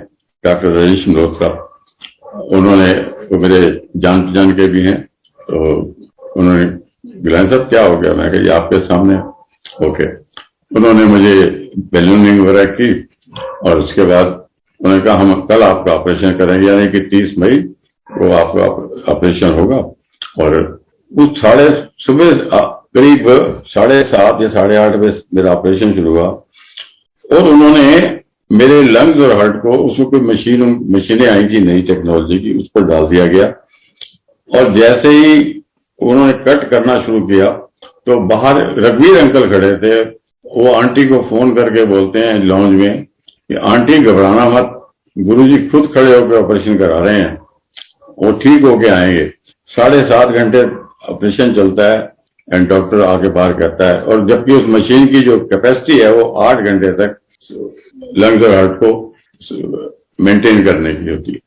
डॉक्टर राजेश मल्होत्रा, उन्होंने, वो मेरे जान पहचान के भी हैं, तो उन्होंने, गुलाम साहब क्या हो गया? मैं कहा ये आपके सामने। ओके, उन्होंने मुझे बैलूनिंग वगैरह की, और उसके बाद उन्होंने कहा हम कल आपका ऑपरेशन करेंगे, यानी कि 30 मई को आपका ऑपरेशन होगा। और उस सुबह करीब 7:30 या 8:30 बजे मेरा ऑपरेशन शुरू हुआ, और उन्होंने मेरे लंग्स और हार्ट को, उसमें कोई मशीनें आई थी नई टेक्नोलॉजी की, उस पर डाल दिया गया। और जैसे ही उन्होंने कट करना शुरू किया, तो बाहर रघुवीर अंकल खड़े थे। वो आंटी को फोन करके बोलते हैं लॉन्ज में कि आंटी घबराना मत, गुरुजी खुद खड़े होकर ऑपरेशन करा रहे हैं, वो ठीक होके आएंगे। 7.5 घंटे ऑपरेशन चलता है एंड डॉक्टर आके बाहर कहता है, और जबकि उस मशीन की जो कैपेसिटी है वो 8 घंटे तक लंग्स और हार्ट को मेंटेन करने की होती है।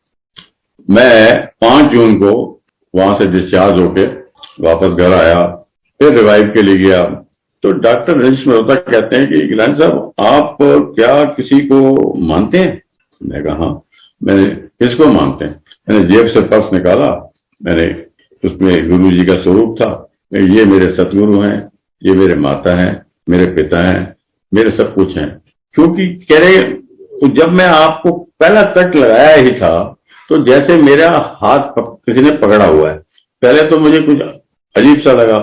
मैं 5 जून को वहां से डिस्चार्ज होके वापस घर आया, फिर रिवाइव के लिए गया। तो डॉक्टर रजनीश मल्होत्रा कहते हैं कि गिलानी साहब आप क्या किसी को मानते हैं? मैं कहा हाँ। मैंने किसको मानते हैं? मैंने जेब से पर्स निकाला, मैंने उसमें गुरु जी का स्वरूप था, ये मेरे सतगुरु हैं, ये मेरे माता हैं, मेरे पिता हैं, मेरे सब कुछ हैं। क्योंकि कह रहे जब मैं आपको पहला कट लगाया ही था तो जैसे मेरा हाथ किसी ने पकड़ा हुआ है। पहले तो मुझे कुछ अजीब सा लगा,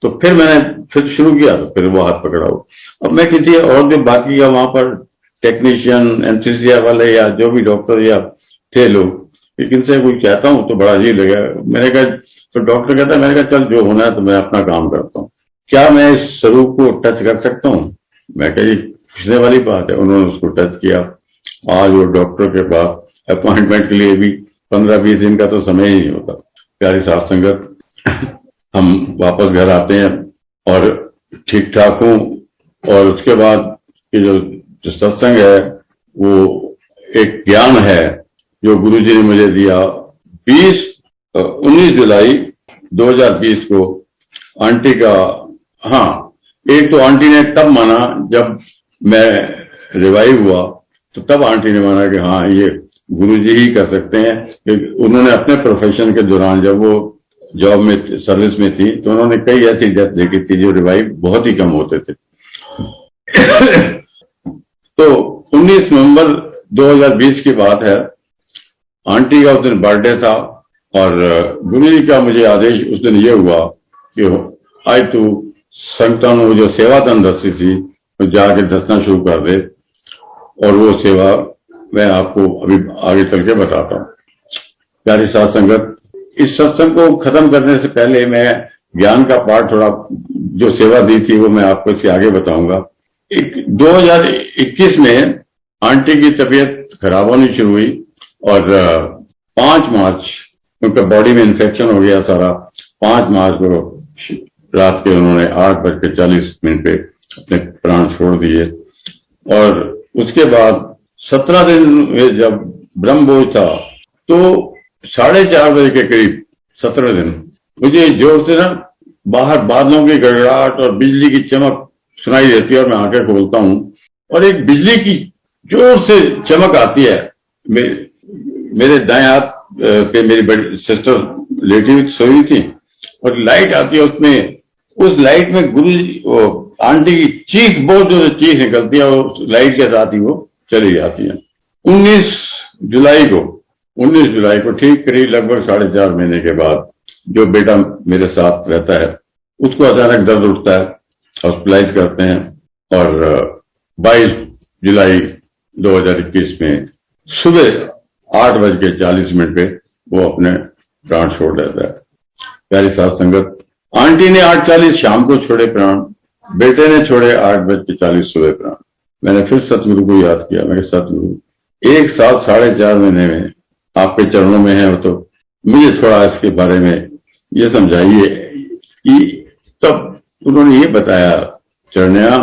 तो फिर मैंने फिर शुरू किया तो फिर वो हाथ पकड़ा हुआ। अब मैं किसी और जो बाकी का वहां पर टेक्नीशियन, एनेस्थीसिया वाले या जो भी डॉक्टर या थे लोग, लेकिन से कुछ कहता हूं तो बड़ा अजीब लगा। मैंने कहा, तो डॉक्टर कहता है, मैंने कहा चल जो होना है तो मैं अपना काम करता हूँ, क्या मैं इस स्वरूप को टच कर सकता हूँ? मैं कहा पूछने वाली बात है। उन्होंने उसको टच किया। आज वो डॉक्टर के पास अपॉइंटमेंट के लिए भी 15-20 दिन का तो समय ही नहीं होता। प्यारी साथ संगत, हम वापस घर आते हैं और ठीक ठाक हूं। और उसके बाद ये जो सत्संग है वो एक ज्ञान है जो गुरुजी ने मुझे दिया। 19 जुलाई 2020 को आंटी का, हाँ, एक तो आंटी ने तब माना जब मैं रिवाइव हुआ, तो तब आंटी ने माना कि हाँ ये गुरुजी ही कर सकते हैं। उन्होंने अपने प्रोफेशन के दौरान जब वो जॉब में सर्विस में थी तो उन्होंने कई ऐसी डेथ देखी थी जो रिवाइव बहुत ही कम होते थे। तो 19 नवंबर 2020 की बात है। आंटी का उस दिन बर्थडे था और गुरुजी का मुझे आदेश उस दिन ये हुआ कि आज तू संगठन वो जो सेवाधन दस्ती थी तो जाके दसना शुरू कर दे, और वो सेवा मैं आपको अभी आगे चल के बताता हूँ। प्यारी साथ संगत, इस सत्संग को खत्म करने से पहले मैं ज्ञान का पाठ थोड़ा जो सेवा दी थी वो मैं आपको इसके आगे बताऊंगा। 2021 में आंटी की तबीयत खराब होनी शुरू हुई और 5 मार्च उनका बॉडी में इन्फेक्शन हो गया सारा। 5 मार्च को रात के उन्होंने 8:40 पे अपने प्राण छोड़ दिए। और उसके बाद 17 दिन में जब ब्रह्मभोज था तो 4:30 बजे के करीब 17 दिन मुझे जोर से ना बाहर बादलों की गड़गड़ाहट और बिजली की चमक सुनाई देती है और मैं आंखें खोलता हूं और एक बिजली की जोर से चमक आती है। मेरे दाएं हाथ पे मेरी बड़ी सिस्टर लेटी हुई सोई थी और लाइट आती है, उसमें उस लाइट में गुरु आंटी की चीख, बहुत जोर से चीख निकलती है, वो लाइट के साथ ही वो चली जाती है। 19 जुलाई को ठीक करीब लगभग 4.5 महीने के बाद जो बेटा मेरे साथ रहता है उसको अचानक दर्द उठता है, हॉस्पिटलाइज करते हैं और 22 जुलाई 2021 में सुबह 8:40 पे वो अपने प्राण छोड़ देता है। प्यारी साथ संगत, आंटी ने 8:40 शाम को छोड़े प्राण, बेटे ने छोड़े 8:40 सुबह प्राण। मैंने फिर सतगुरु को याद किया। मैं सतगुरु, एक साल 4.5 महीने में आपके चरणों में है, तो मुझे थोड़ा इसके बारे में ये समझाइए कि तब उन्होंने ये बताया, चरणिया,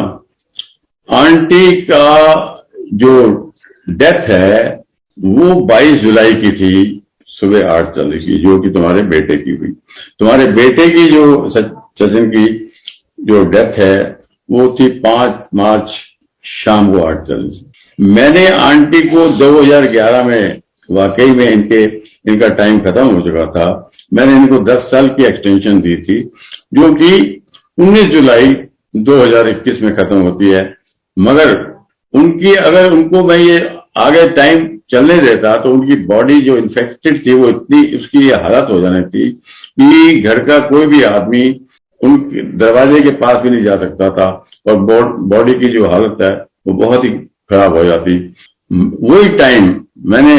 आंटी का जो डेथ है वो 22 जुलाई की थी सुबह 8:40 की, जो कि तुम्हारे बेटे की हुई। तुम्हारे बेटे की जो सचिन की जो डेथ है वो थी 5 मार्च शाम को 8:40। मैंने आंटी को 2011 में, वाकई में इनका टाइम खत्म हो चुका था, मैंने इनको 10 साल की एक्सटेंशन दी थी जो कि 19 जुलाई 2021 में खत्म होती है। मगर अगर उनको मैं ये आगे टाइम चलने देता तो उनकी बॉडी जो इन्फेक्टेड थी वो इतनी, उसकी ये हालत हो जानी थी कि घर का कोई भी आदमी उनके दरवाजे के पास भी नहीं जा सकता था और बॉडी की जो हालत है वो बहुत ही खराब हो जाती। वही टाइम मैंने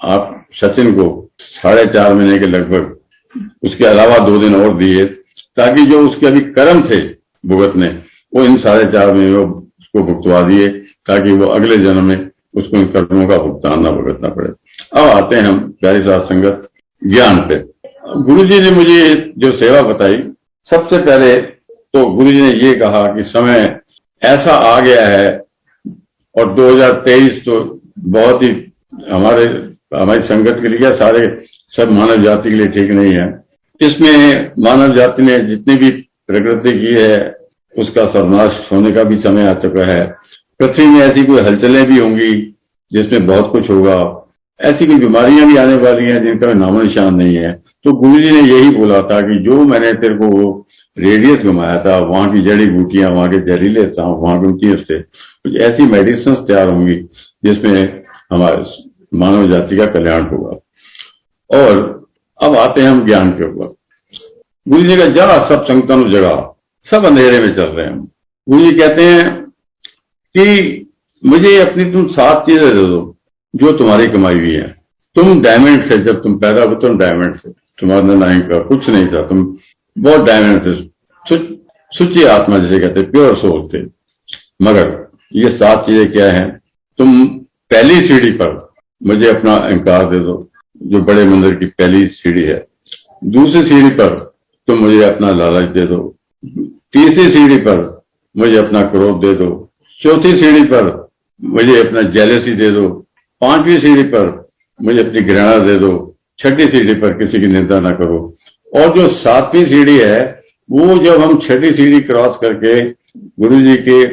आप सचिन को 4.5 महीने के लगभग, उसके अलावा 2 दिन और दिए ताकि जो उसके अभी कर्म थे भुगतने, वो इन 4.5 महीने उसको भुगतवा दिए ताकि वो अगले जन्म में उसको इन कर्मों का भुगतान न भुगतना पड़े। अब आते हैं हम प्यारी साध संगत ज्ञान पे। गुरु जी ने मुझे जो सेवा बताई, सबसे पहले तो गुरु जी ने ये कहा कि समय ऐसा आ गया है और 2023 तो बहुत ही हमारी संगत के लिए, सारे सब मानव जाति के लिए ठीक नहीं है। इसमें मानव जाति ने जितनी भी प्रकृति की है उसका सर्वनाश होने का भी समय आ चुका है। पृथ्वी में ऐसी कोई हलचलें भी होंगी जिसमें बहुत कुछ होगा, ऐसी कोई बीमारियां भी आने वाली हैं जिनका नामो निशान नहीं है। तो गुरु जी ने यही बोला था कि जो मैंने तेरे को रेडियस घुमाया था, वहां की जड़ी बूटियां, वहां के जहरीले सांप, वहां की उनकी उससे कुछ ऐसी मेडिसिन तैयार होंगी जिसमें हमारे मानव जाति का कल्याण होगा। और अब आते हैं हम ज्ञान के ऊपर। गुरु जी का जरा सब संगठन जगह, सब अंधेरे में चल रहे हैं। गुरु जी कहते हैं कि मुझे अपनी तुम 7 चीजें दे दो जो तुम्हारी कमाई हुई है। तुम डायमंड से, जब तुम पैदा हुए तुम डायमंड से, तुम्हारा नहीं का कुछ नहीं था, तुम बहुत डायमंड थे, सुची आत्मा जिसे कहते, प्योर सोल थे। मगर ये 7 चीजें क्या हैं? तुम पहली सीढ़ी पर मुझे अपना अहंकार दे दो, जो बड़े मंदिर की पहली सीढ़ी है। दूसरी सीढ़ी पर तुम मुझे अपना लालच दे दो। तीसरी सीढ़ी पर मुझे अपना क्रोध दे दो। चौथी सीढ़ी पर मुझे अपना जेलसी दे दो। 5वीं सीढ़ी पर मुझे अपनी घृणा दे दो। 6ठी सीढ़ी पर किसी की निंदा ना करो। और जो 7वीं सीढ़ी है, वो जब हम 6ठी सीढ़ी क्रॉस करके गुरु जी के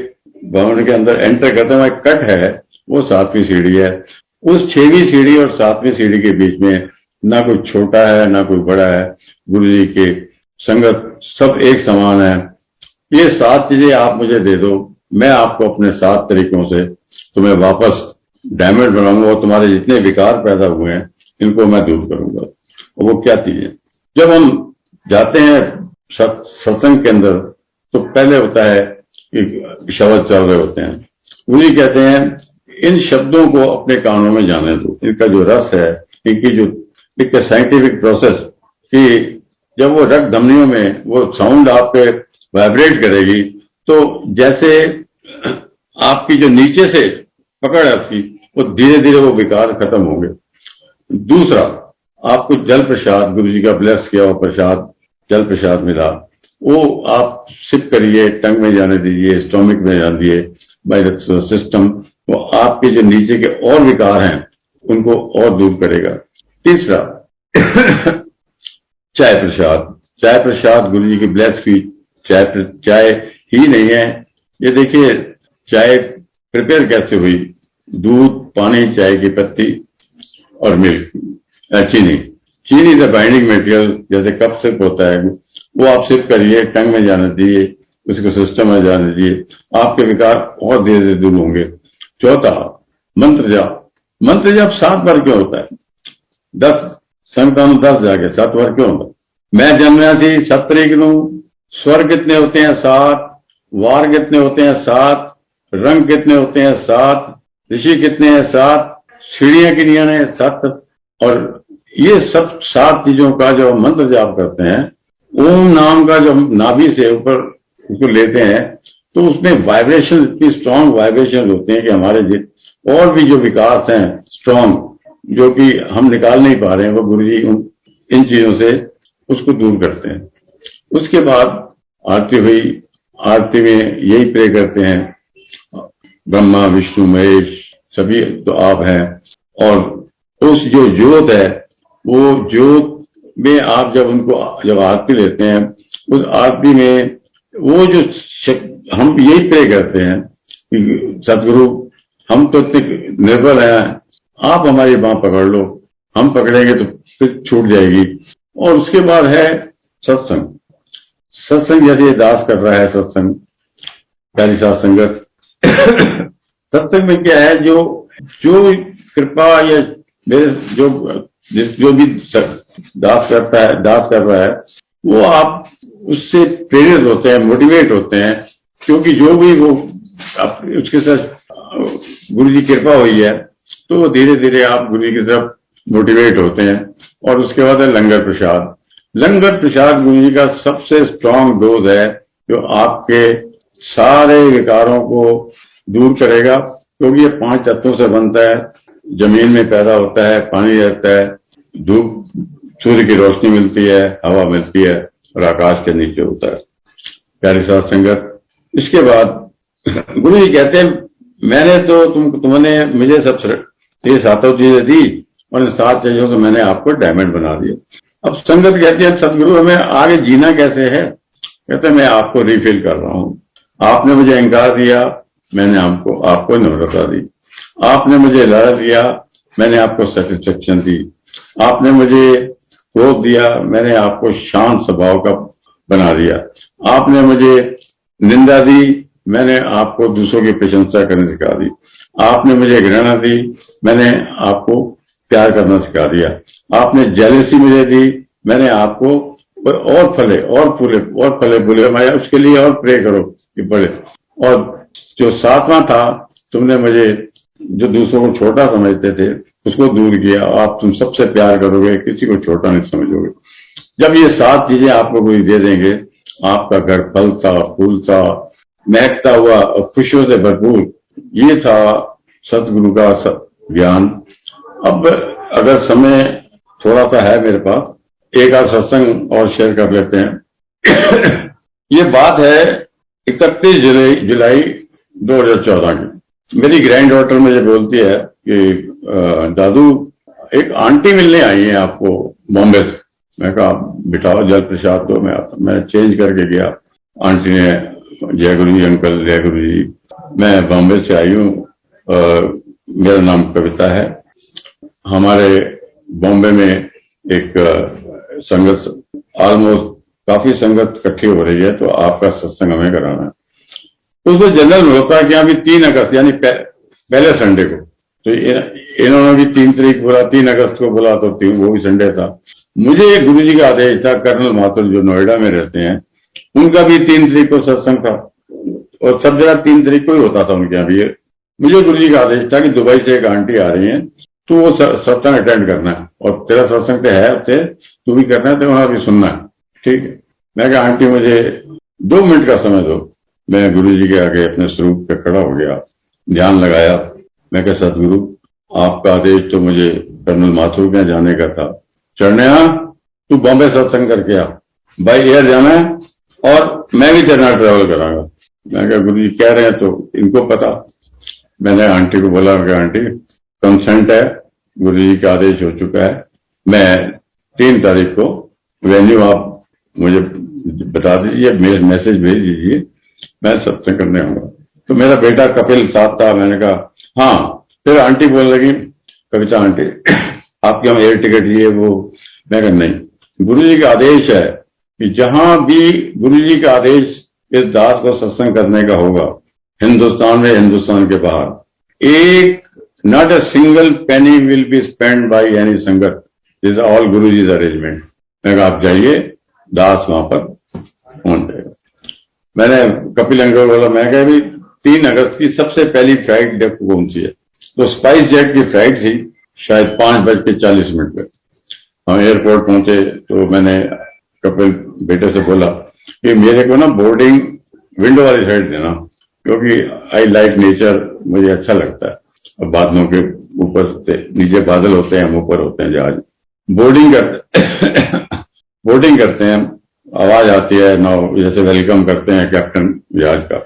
भवन के अंदर एंटर करते हैं, कट है, वो 7वीं सीढ़ी है। उस 6वीं सीढ़ी और 7वीं सीढ़ी के बीच में ना कोई छोटा है ना कोई बड़ा है। गुरु जी के संगत सब एक समान है। ये 7 चीजें आप मुझे दे दो, मैं आपको अपने 7 तरीकों से तुम्हें वापस डायमंड बनाऊंगा और तुम्हारे जितने विकार पैदा हुए हैं इनको मैं दूर करूंगा। और वो क्या चीजें? जब हम जाते हैं सत्संग के अंदर तो पहले होता है कि शब्द चल रहे होते हैं। वो ये कहते हैं इन शब्दों को अपने कानों में जाने दो, इनका जो रस है, इनकी जो एक साइंटिफिक प्रोसेस कि जब वो रक्त धमनियों में वो साउंड आप पे वाइब्रेट करेगी तो जैसे आपकी जो नीचे से पकड़ है उसकी, वो धीरे धीरे वो विकार खत्म होंगे। दूसरा, आपको जल प्रसाद, गुरु जी का ब्लेस किया हुआ प्रसाद, जल प्रसाद मिला, वो आप सिप करिए, टंग में जाने दीजिए, स्टोमिक में जाने दिए, बाय द सिस्टम, वो आपके जो नीचे के और विकार हैं उनको और दूर करेगा। तीसरा चाय प्रसाद। चाय प्रसाद गुरु जी की ब्लेस की चाय ही नहीं है। ये देखिए चाय प्रिपेयर कैसे हुई, दूध, पानी, चाय की पत्ती और मिल्क, चीनी। चीनी इज बाइंडिंग मटेरियल, जैसे कप सिप होता है, वो आप सिप करिए, टंग में जाने दीजिए, उसको सिस्टम में जाने दीजिए, आपके विकार और धीरे धीरे दूर होंगे। चौथा, मंत्र जाप। मंत्र जाप 7 बार क्यों होता है? 10 संतान 10 जाके 7 बार क्यों होता है? मैं जन्मया थी 7 तरीक नू, स्वर कितने होते हैं 7, वार कितने होते हैं 7, रंग कितने होते हैं 7, ऋषि कितने हैं 7, सीढ़ियां कितनी हैं 7। और ये सब 7 चीजों का जो हम मंत्र जाप करते हैं, ओम नाम का जो नाभि से ऊपर उसको लेते हैं तो उसमें वाइब्रेशन, इतनी स्ट्रांग वाइब्रेशन होते हैं कि हमारे और भी जो विकास हैं स्ट्रांग, जो कि हम निकाल नहीं पा रहे हैं, वो गुरु जी इन चीजों से उसको दूर करते हैं। उसके बाद आरती हुई। आरती में यही प्रे करते हैं, ब्रह्मा विष्णु महेश सभी तो आप हैं, और उस जो ज्योत है, वो ज्योत में आप जब आरती लेते हैं, उस आरती में वो जो हम यही प्रे करते हैं कि सतगुरु हम तो इतने निर्बल हैं, आप हमारी बांह पकड़ लो, हम पकड़ेंगे तो फिर छूट जाएगी। और उसके बाद है सत्संग। सत्संग जैसे दास कर रहा है सत्संग, प्यारी साध संगत। सत्संग में क्या है, जो कृपा या मेरे जो भी दास कर रहा है, वो आप उससे प्रेरित होते हैं, मोटिवेट होते हैं, क्योंकि जो भी वो उसके साथ गुरु जी की कृपा हुई है तो वो धीरे धीरे आप गुरु जी की तरफ मोटिवेट होते हैं। और उसके बाद है लंगर प्रसाद। लंगर प्रसाद गुरु जी का सबसे स्ट्रांग डोज है जो आपके सारे विकारों को दूर करेगा, क्योंकि ये 5 तत्वों से बनता है। जमीन में पैदा होता है, पानी रहता है, धूप सूर्य की रोशनी मिलती है, हवा मिलती है और आकाश के नीचे होता है। प्यारी साथ संगत, इसके बाद गुरु जी कहते हैं मैंने तो तुमने मुझे सब ये सातों चीजें दी और इन 7 चीजों से मैंने आपको डायमंड बना दिया। अब संगत कहती है सदगुरु हमें आगे जीना कैसे है? कहते मैं आपको रिफिल कर रहा हूं। आपने मुझे इंकार दिया, मैंने आपको नम्रता दी। आपने मुझे लालच दिया, मैंने आपको सेटिस्फेक्शन दी। आपने मुझे क्रोध दिया, मैंने आपको शांत स्वभाव का बना दिया। आपने मुझे निंदा दी, मैंने आपको दूसरों की प्रशंसा करनी सिखा दी। आपने मुझे घृणा दी, मैंने आपको प्यार करना सिखा दिया। आपने जेलसी मुझे दी, मैंने आपको और फले फूले मैं उसके लिए और प्रे करो कि बढ़े। और जो 7वां था, तुमने मुझे जो दूसरों को छोटा समझते थे उसको दूर किया। तुम सबसे प्यार करोगे, किसी को छोटा नहीं समझोगे। जब ये 7 चीजें आपको कोई दे देंगे, आपका घर फलता फूलता महकता हुआ और खुशियों से भरपूर। ये था सतगुरु का ज्ञान। अब अगर समय थोड़ा सा है मेरे पास, एक आध सत्संग और शेयर कर लेते हैं। ये बात है 31 जुलाई 2014 की। मेरी ग्रैंड डॉटर मुझे बोलती है कि दादू एक आंटी मिलने आई है आपको बॉम्बे से। मैं कहा बिठाओ जल प्रसाद दो, मैं चेंज करके गया। आंटी ने जय गुरु जी अंकल, जय गुरु जी, मैं बॉम्बे से आई हूँ, मेरा नाम कविता है। हमारे बॉम्बे में एक संगत ऑलमोस्ट काफी संगत इकट्ठी हो रही है, तो आपका सत्संग हमें कराना है। तो उसमें जनरल होता है कि अभी 3 अगस्त यानी पहले संडे को, तो इन्होंने भी 3 तारीख बोला, 3 अगस्त को बोला, तो वो भी संडे था। मुझे गुरु जी का आदेश था, कर्नल माथुर जो नोएडा में रहते हैं, उनका भी 3 तारीख को सत्संग था और सब जगह 3 तारीख को ही होता था उनके यहाँ भी। मुझे गुरु जी का आदेश था कि दुबई से एक आंटी आ रही है, तो वो सत्संग अटेंड करना है और तेरा सत्संग है हफ्ते, तू भी करना है, तो वहां भी सुनना है, ठीक है। मैं कहा आंटी मुझे 2 मिनट का समय दो। मैं गुरु जी के आगे अपने स्वरूप पे खड़ा हो गया, ध्यान लगाया। मैं कहा सतगुरु आपका आदेश तो मुझे कर्नल माथुर के यहाँ जाने का था, चढ़ने तू बॉम्बे सत्संग करके आ, बाई एयर जाना है और मैं भी तेरे साथ ट्रेवल करांगा। मैं कहा गुरु जी कह रहे हैं तो इनको पता। मैंने आंटी को बोला कि आंटी कंसेंट है, गुरु जी का आदेश हो चुका है, मैं 3 तारीख को वेन्यू आप मुझे बता दीजिए, मैसेज भेज दीजिए, मैं सत्संग करने आऊंगा। तो मेरा बेटा कपिल साथ था। मैंने कहा हाँ। फिर आंटी बोल लगी, कविता आंटी आपके हम एयर टिकट लिए वो। मैं कहा नहीं, गुरु जी का आदेश है कि जहां भी गुरु जी का आदेश इस दास को सत्संग करने का होगा, हिंदुस्तान में, हिंदुस्तान के बाहर, एक not a single penny will be spend by any संगत, this all Guru ji arrangement. मैं कहा आप जाइए, दास वहां पर पहुंच जाएगा। मैंने कपिल अंकल बोला, मैं कहा भी 3 अगस्त की सबसे पहली फ्लाइट देखो कौन सी है? तो स्पाइस जेट की फ्लाइट थी, शायद 5:40 पे। हम एयरपोर्ट पहुंचे तो मैंने कपिल बेटे से बोला कि मेरे को ना बोर्डिंग विंडो वाली साइड देना, क्योंकि आई लाइक नेचर, मुझे अच्छा लगता है। और बादलों के ऊपर से नीचे बादल होते हैं, हम ऊपर होते हैं जहाज। बोर्डिंग करते हैं, आवाज आती है नाउ, जैसे वेलकम करते हैं कैप्टन जहाज का,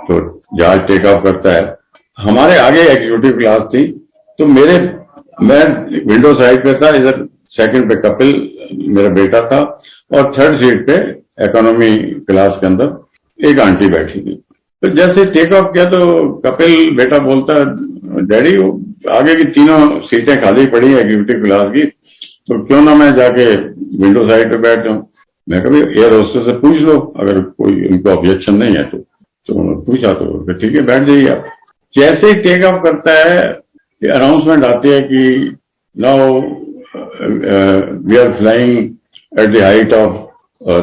तो जहाज टेक ऑफ करता है। हमारे आगे एग्जीक्यूटिव क्लास थी, तो मैं विंडो साइड पे था, इधर सेकंड पे कपिल मेरा बेटा था और 3rd सीट पे इकोनॉमी क्लास के अंदर एक आंटी बैठी थी। तो जैसे टेक ऑफ किया तो कपिल बेटा बोलता है डैडी आगे की 3 सीटें खाली पड़ी है एग्जीक्यूटिव क्लास की, तो क्यों ना मैं जाके विंडो साइड पे बैठ जाऊं। मैं कभी एयर होस्टेस से पूछ लो, अगर कोई उनको ऑब्जेक्शन नहीं है तो पूछा तो ठीक है बैठ जाइए आप। जैसे ही टेक ऑफ करता है, अनाउंसमेंट आती है कि now we are flying at the height of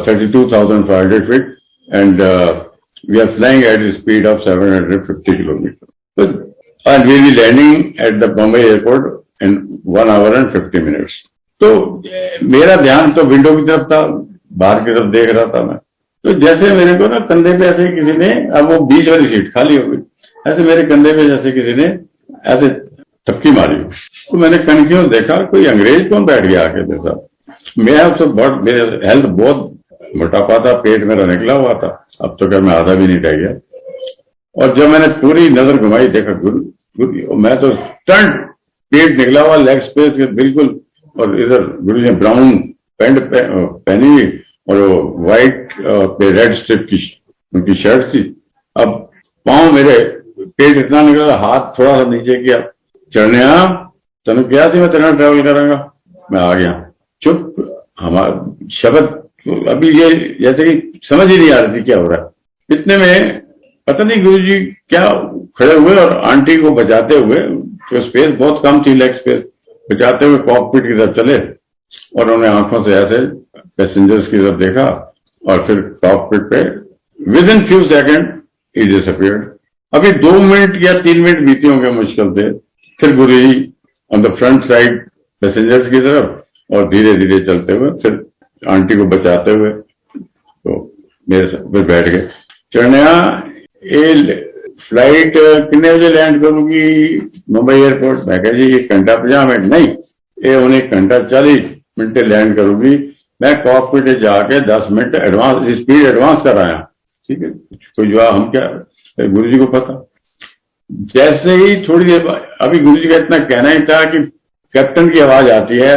32,500 feet and we are flying at the speed of 750 kilometre and we will landing at the Bombay airport in 1 hour and 50 minutes। तो मेरा ध्यान तो window की तरफ था, बाहर की तरफ देख रहा था मैं। तो जैसे मेरे को ना कंधे पे ऐसे किसी ने, अब वो बीच वाली सीट खाली हो गई, ऐसे मेरे कंधे पे जैसे किसी ने ऐसे थपकी मारी। तो मैंने कन्फ्यूज देखा, कोई अंग्रेज कौन बैठ गया आके मेरे साथ। मैं उससे बहुत, मेरे हेल्थ बहुत मोटापा था, पेट मेरा निकला हुआ था, अब तो क्या मैं आधा भी नहीं रह गया। और जब मैंने पूरी नजर घुमाई, देखा गुरु, मैं तो स्टंट, पेट निकला हुआ, लेग स्पेस बिल्कुल, और इधर गुरु ने ब्राउन पैंट पहनी हुई और वो व्हाइट पे रेड स्ट्रिप की उनकी शर्ट थी। अब पाँव मेरे, पेट इतना निकला, हाथ थोड़ा सा नीचे किया, चढ़ने तेन क्या थी मैं तेरे ट्रैवल करूंगा, मैं आ गया। चुप, हमारा शब्द अभी ये जैसे कि समझ ही नहीं आ रही थी क्या हो रहा है। इतने में पता नहीं गुरुजी क्या खड़े हुए और आंटी को बचाते हुए, तो स्पेस बहुत कम थी, लेग स्पेस, बचाते हुए कॉकपिट की तरफ चले, और उन्होंने आंखों से ऐसे पैसेंजर्स की तरफ देखा, और फिर कॉकपिट पे with in few second he disappeared. अभी 2 मिनट या 3 मिनट बीते होंगे मुश्किल से, फिर Guruji on the front side passengers की तरफ, और धीरे धीरे चलते हुए फिर आंटी को बचाते हुए तो मेरे साथ फिर बैठ गए। चढ़ने ये फ्लाइट कितने बजे लैंड करूंगी मुंबई एयरपोर्ट? मैं कहा जी 1 घंटा 50 मिनट नहीं, ये उन्हें 1 घंटा 40 मिनट लैंड करूंगी। मैं कॉकपिट जाके 10 मिनट एडवांस, स्पीड एडवांस कर आया। ठीक है, कोई जवाब हम क्या, गुरु जी को पता। जैसे ही थोड़ी देर, अभी गुरु जी का इतना कहना ही था कि कैप्टन की आवाज आती है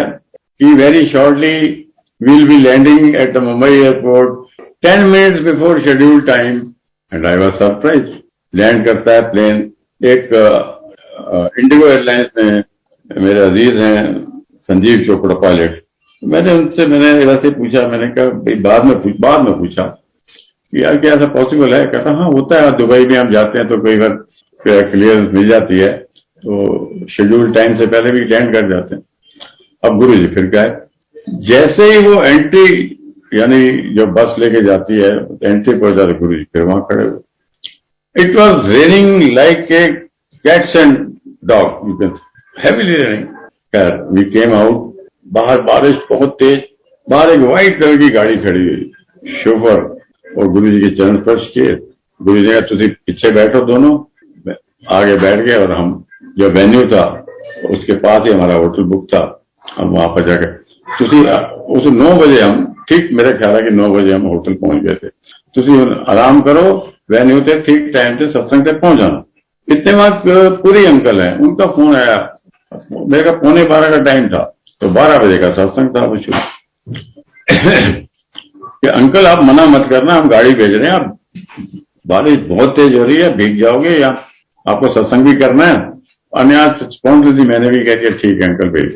कि very shortly will be landing at the Mumbai airport 10 minutes before schedule time, and I was surprise. Land करता है प्लेन, एक इंडिगो एयरलाइंस में मेरे अजीज हैं संजीव चोपड़ा पायलट। मैंने वैसे पूछा, मैंने कहा भाई बाद में पूछा कि यार क्या ऐसा पॉसिबल है? कहता हाँ होता है, दुबई में हम जाते हैं तो कई बार क्लियरेंस मिल जाती है, तो शेड्यूल टाइम से पहले भी लैंड कर जाते हैं। अब गुरु जी फिर गए, जैसे ही वो एंट्री, यानी जो बस लेके जाती है एंट्री पर जाते, गुरु जी फिर वहां खड़े हुए। It was raining like a cats and dog, heavily raining. खैर वी केम आउट, बाहर बारिश बहुत तेज, बाहर एक व्हाइट कलर की गाड़ी खड़ी हुई, शोफर, और गुरु जी के चरण स्पर्श किए। गुरु जी ने तुझे पीछे बैठो, दोनों आगे बैठ गए, और हम जो वेन्यू था उसके पास ही हमारा होटल बुक था, हम वहां पर जाकर उस 9 बजे हम, ठीक मेरा ख्याल है कि 9 बजे हम होटल पहुंच गए थे। तुझे आराम करो, वेन्यू थे, ठीक टाइम से सत्संग तक पहुंच जाना। इतने बाद पूरी अंकल है, उनका फोन आया, मेरा 11:45 का टाइम था, तो 12 बजे का सत्संग था वो शुरू। कि अंकल आप मना मत करना, हम गाड़ी भेज रहे हैं, आप बारिश बहुत तेज हो रही है, भीग जाओगे, या आपको सत्संग भी करना है। अन्य स्पॉन्सली मैंने भी कह दिया ठीक है अंकल भेज।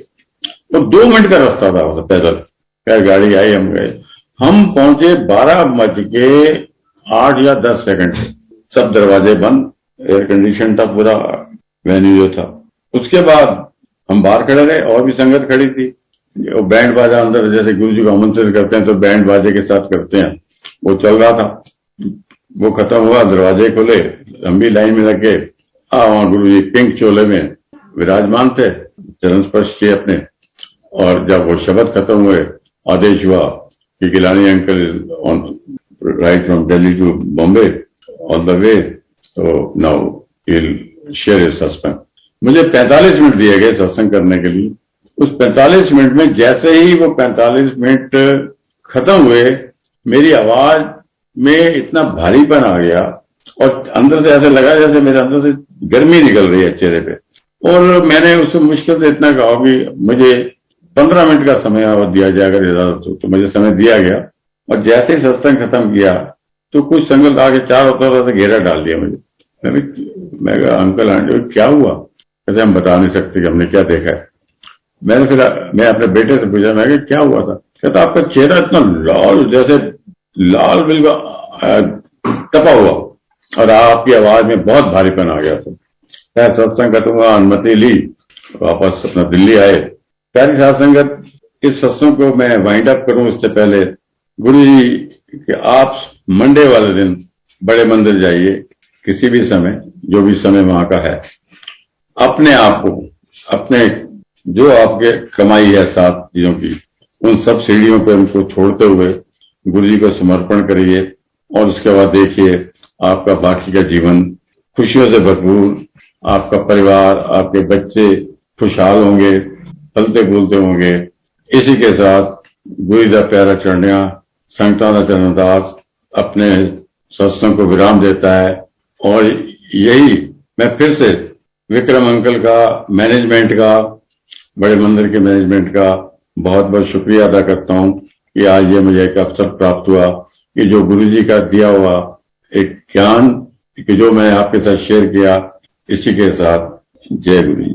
तो 2 मिनट का रास्ता था उसे पैदल, क्या गाड़ी आई, हम गए। हम पहुंचे 12:08 या 10 सेकंड, सब दरवाजे बंद, एयर कंडीशन था पूरा वेन्यू जो था। उसके बाद हम बाहर खड़े रहे, और भी संगत खड़ी थी, बैंड बाजा अंदर, जैसे गुरु जी को आमंत्रित करते हैं तो बैंड बाजे के साथ करते हैं, वो चल रहा था। वो खत्म हुआ, दरवाजे खुले, लंबी लाइन में लगे, वहां गुरु जी पिंक चोले में विराजमान थे, चरण स्पर्श किए अपने। और जब वो शब्द खत्म हुए, आदेश हुआ कि Gilani uncle on right from Delhi to Bombay on the way, तो नाउ विल शेयर हिज सत्संग। मुझे 45 मिनट दिए गए सत्संग करने के लिए। उस 45 मिनट में जैसे ही वो 45 मिनट खत्म हुए, मेरी आवाज में इतना भारीपन आ गया, और अंदर से ऐसे लगा जैसे मेरे अंदर से गर्मी निकल रही है चेहरे पे। और मैंने उससे मुश्किल से इतना कहा कि मुझे 15 मिनट का समय और दिया जाए अगर इजाजत हो, तो मुझे समय दिया गया। और जैसे ही सत्संग खत्म किया तो कुछ संगत आके चारों तरफ से घेरा डाल दिया मुझे। मैं कहा अंकल आंटी क्या हुआ? कहते हम बता नहीं सकते कि हमने क्या देखा है। मैं अपने बेटे से पूछा, मैं क्या हुआ था? कहता आपका चेहरा इतना लाल, जैसे लाल बिल्कुल तपा हुआ, और आपकी आवाज में बहुत भारीपन आ गया था। मैं सत्संग खत्म हुआ, अनुमति ली, वापस अपना दिल्ली आए। प्यारी साथ संगत, इस सत्संग को मैं वाइंड अप करूं उससे पहले गुरु जी कि आप मंडे वाले दिन बड़े मंदिर जाइए, किसी भी समय, जो भी समय वहां का है, अपने आप को, अपने जो आपके कमाई है 7 चीजों की, उन सब सीढ़ियों पर उनको छोड़ते हुए गुरु जी को समर्पण करिए। और उसके बाद देखिए आपका बाकी का जीवन खुशियों से भरपूर, आपका परिवार, आपके बच्चे खुशहाल होंगे, फलते फूलते होंगे। इसी के साथ गुरुदा प्यारा चरणिया संताना चरणदास अपने सत्संग को विराम देता है। और यही मैं फिर से विक्रम अंकल का, मैनेजमेंट का, बड़े मंदिर के मैनेजमेंट का बहुत बहुत शुक्रिया अदा करता हूं कि आज ये मुझे एक अवसर प्राप्त हुआ कि जो गुरु जी का दिया हुआ एक ज्ञान कि जो मैंने आपके साथ शेयर किया। इसी के साथ जय गुरु जी।